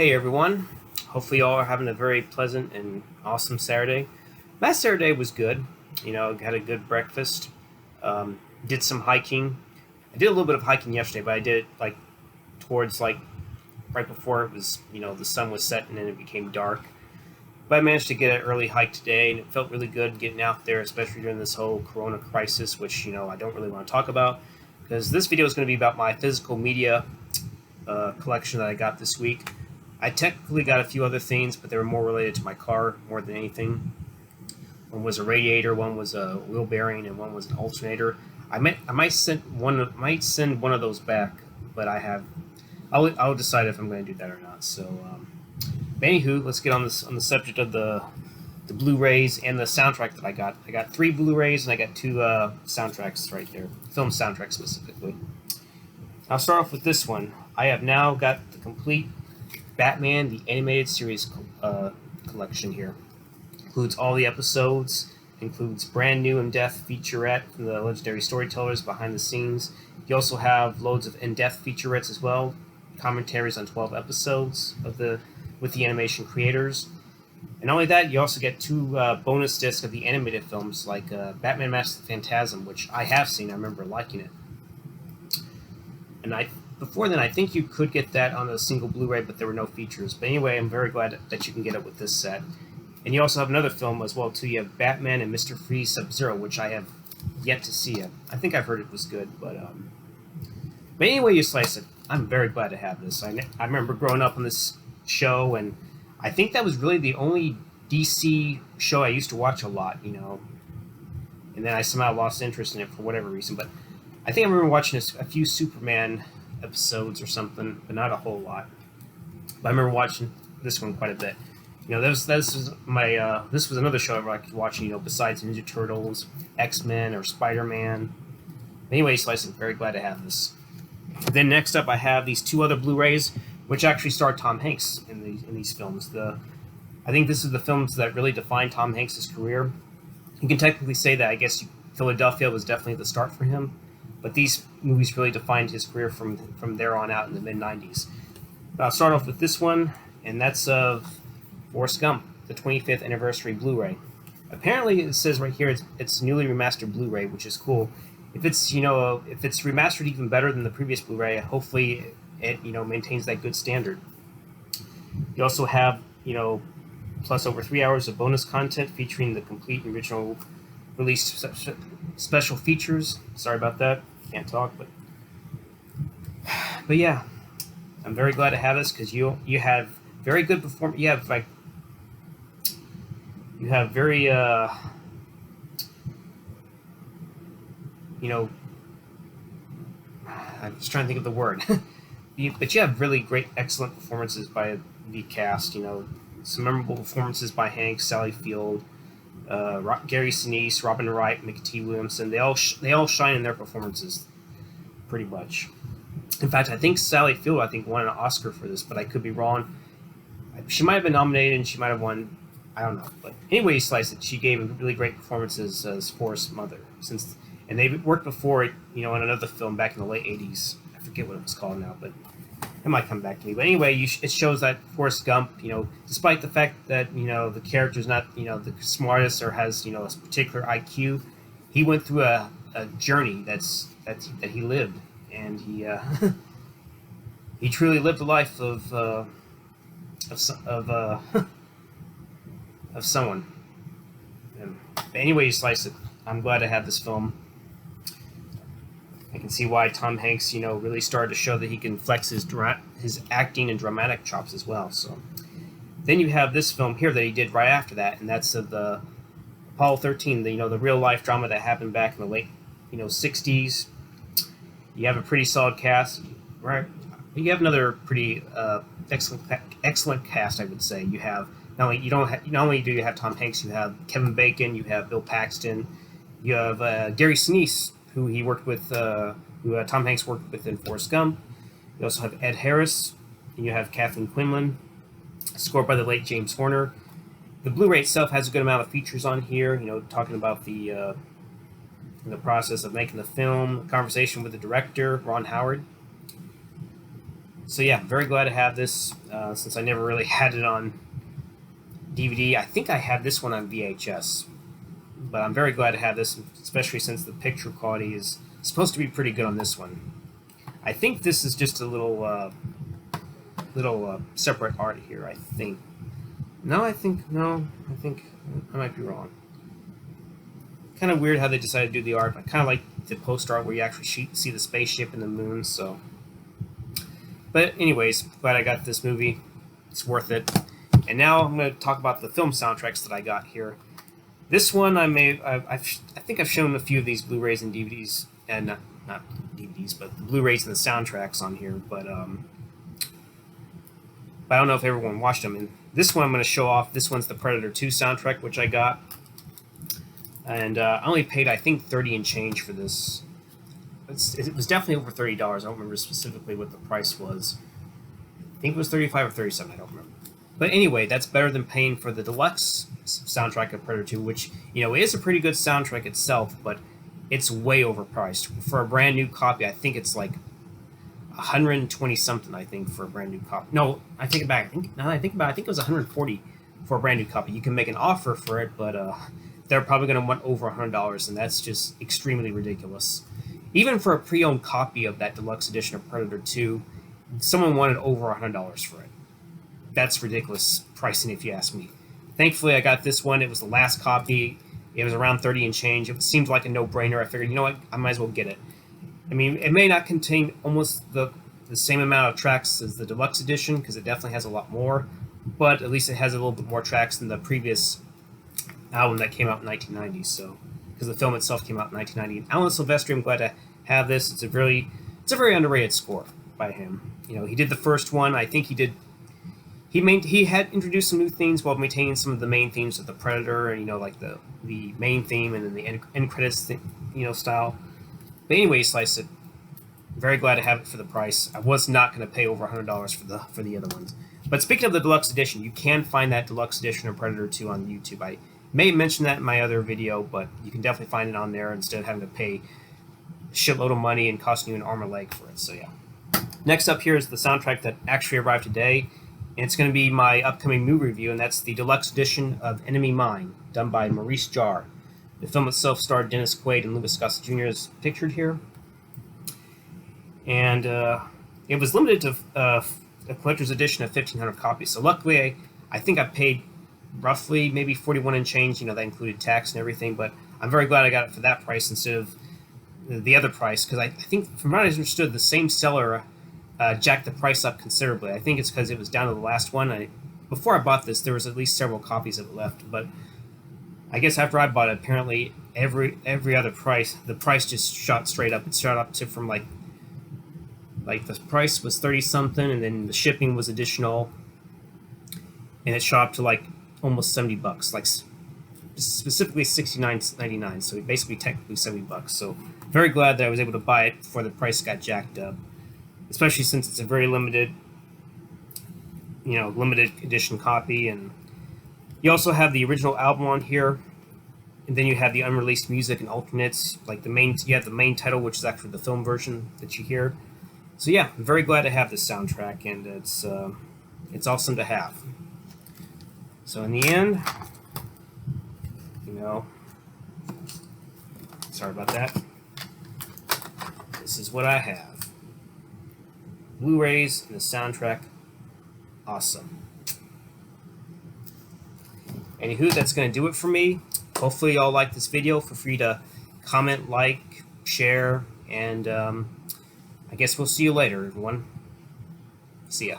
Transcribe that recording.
Hey everyone, hopefully y'all are having a very pleasant and awesome Saturday. My Saturday was good. Had a good breakfast. Did some hiking. I did a little bit of hiking yesterday, but I did it towards right before it was the sun was setting and it became dark. But I managed to get an early hike today, and it felt really good getting out there, especially during this whole Corona crisis, which I don't really want to talk about because this video is going to be about my physical media collection that I got this week. I technically got a few other things, but they were more related to my car more than anything. One was a radiator, one was a wheel bearing, and one was an alternator. I might send one of those back, but I'll decide if I'm going to do that or not. But anywho, let's get on the subject of the Blu-rays and the soundtrack that I got. I got 3 Blu-rays and I got 2 soundtracks right there, film soundtracks specifically. I'll start off with this one. I have now got the complete Batman the Animated Series collection here. Includes all the episodes, includes brand new in-depth featurette from the legendary storytellers behind the scenes. You also have loads of in-depth featurettes as well, commentaries on 12 episodes with the animation creators. And not only that, you also get 2 bonus discs of the animated films, like Batman Mask of the Phantasm, which I have seen. I remember liking it. And before then, I think you could get that on a single Blu-ray, but there were no features. But anyway, I'm very glad that you can get it with this set. And you also have another film as well, too. You have Batman and Mr. Freeze Sub-Zero, which I have yet to see it. I think I've heard it was good, but anyway you slice it, I'm very glad to have this. I remember growing up on this show, and I think that was really the only DC show I used to watch a lot, and then I somehow lost interest in it for whatever reason, but I think I remember watching a few Superman episodes or something, but not a whole lot. But I remember watching this one quite a bit. This was another show I liked watching. Besides Ninja Turtles, X-Men, or Spider-Man. Anyway, Slice, I'm very glad to have this. Then next up, I have these 2 other Blu-rays, which actually star Tom Hanks in these films. I think this is the films that really defined Tom Hanks' career. You can technically say that I guess Philadelphia was definitely the start for him. But these movies really defined his career from there on out in the mid-90s. I'll start off with this one, and that's Forrest Gump, the 25th anniversary Blu-ray. Apparently, it says right here it's newly remastered Blu-ray, which is cool. If it's remastered even better than the previous Blu-ray, hopefully it maintains that good standard. You also have plus over 3 hours of bonus content featuring the complete original release special features. Sorry about that. Can't talk, but yeah, I'm very glad to have this because you have very good performance. You have very I'm just trying to think of the word. But you have really great, excellent performances by the cast. Some memorable performances by Hank, Sally Field, Gary Sinise, Robin Wright, Mickey T. Williamson. They all shine in their performances, pretty much. In fact, I think Sally Field won an Oscar for this, but I could be wrong. She might have been nominated and she might have won. I don't know. But anyway, you slice it. She gave really great performances as Forrest's mother. And they worked before it, in another film back in the late '80s. I forget what it was called now, but it might come back to me. But anyway, it shows that Forrest Gump, despite the fact that the character's not the smartest or has a particular IQ, he went through a journey that he lived, and he he truly lived a life of someone. But anyway, you slice it. I'm glad to have this film. I can see why Tom Hanks, really started to show that he can flex his acting and dramatic chops as well. So then you have this film here that he did right after that, and that's the Apollo 13, the real life drama that happened back in the late 60s. You have a pretty solid cast, right? You have another pretty excellent cast, I would say. You have not only do you have Tom Hanks, you have Kevin Bacon, you have Bill Paxton, you have Gary Sinise, who he worked with, who Tom Hanks worked with in Forrest Gump. You also have Ed Harris, and you have Kathleen Quinlan, scored by the late James Horner. The Blu-ray itself has a good amount of features on here, talking about the process of making the film, conversation with the director, Ron Howard. So yeah, very glad to have this since I never really had it on DVD. I think I had this one on VHS, but I'm very glad to have this, especially since the picture quality is supposed to be pretty good on this one. I think this is just a little separate art here, I think. No, I think I might be wrong. Kind of weird how they decided to do the art. I kind of like the poster art where you actually see the spaceship and the moon. So, but anyways, glad I got this movie. It's worth it. And now I'm going to talk about the film soundtracks that I got here. This one I think I've shown a few of these Blu-rays and DVDs, and not DVDs, but the Blu-rays and the soundtracks on here. But I don't know if everyone watched them. And this one I'm going to show off. This one's the Predator 2 soundtrack, which I got. And I only paid, I think, 30 and change for this. It was definitely over $30. I don't remember specifically what the price was. I think it was 35 or 37. I don't remember. But anyway, that's better than paying for the deluxe soundtrack of Predator 2, which, you know, is a pretty good soundtrack itself, but it's way overpriced. For a brand new copy, I think it's like 120 something, I think, for a brand new copy. No, I take it back. Now that I think about it, I think it was 140 for a brand new copy. You can make an offer for it, but they're probably going to want over $100, and that's just extremely ridiculous. Even for a pre-owned copy of that deluxe edition of Predator 2, someone wanted over $100 for it. That's ridiculous pricing, if you ask me. Thankfully, I got this one. It was the last copy. It was around 30 and change. It seemed like a no-brainer. I figured, you know what, I might as well get it. I mean, it may not contain almost the same amount of tracks as the deluxe edition, because it definitely has a lot more, but at least it has a little bit more tracks than the previous album that came out in 1990. So, because the film itself came out in 1990. Alan Silvestri, I'm glad to have this. It's a very underrated score by him. You know, he did the first one. I think he had introduced some new themes while maintaining some of the main themes of the Predator, you know, like the main theme and then the end credits, style. But anyway, slice it. Very glad to have it for the price. I was not going to pay over $100 for the other ones. But speaking of the deluxe edition, you can find that deluxe edition of Predator 2 on YouTube. I may mention that in my other video, but you can definitely find it on there instead of having to pay a shitload of money and costing you an arm and leg for it. So yeah. Next up here is the soundtrack that actually arrived today. And it's going to be my upcoming movie review, and that's the deluxe edition of Enemy Mine, done by Maurice Jarre. The film itself starred Dennis Quaid and Louis Gossett Jr. as pictured here. And it was limited to a collector's edition of 1,500 copies. So luckily, I think I paid roughly maybe 41 and change. That included tax and everything. But I'm very glad I got it for that price instead of the other price, because I think, from what I understood, the same seller jacked the price up considerably. I think it's because it was down to the last one. Before I bought this, there was at least several copies of it left, but I guess after I bought it, apparently every other price, the price just shot straight up. It shot up to from like the price was 30 something, and then the shipping was additional, and it shot up to like almost $70, like specifically $69.99. So basically, technically $70. So very glad that I was able to buy it before the price got jacked up. Especially since it's a very limited edition copy. And you also have the original album on here, and then you have the unreleased music and alternates. Like you have the main title, which is actually the film version that you hear. So yeah, I'm very glad to have this soundtrack, and it's awesome to have. So in the end, sorry about that. This is what I have. Blu-rays and the soundtrack, awesome. Anywho, that's going to do it for me. Hopefully y'all like this video. Feel free to comment, like, share, and I guess we'll see you later, everyone. See ya.